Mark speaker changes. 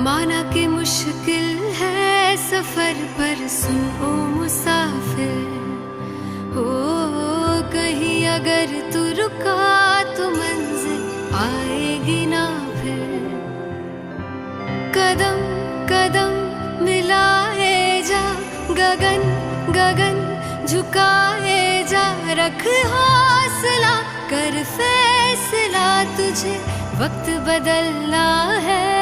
Speaker 1: माना कि मुश्किल है सफर पर सुन ओ मुसाफिर, हो कहीं अगर तू रुका तो मंजिल आएगी ना फिर। कदम कदम मिलाए जा, गगन गगन झुकाए जा, रख हौसला कर फैसला, तुझे वक्त बदलना है।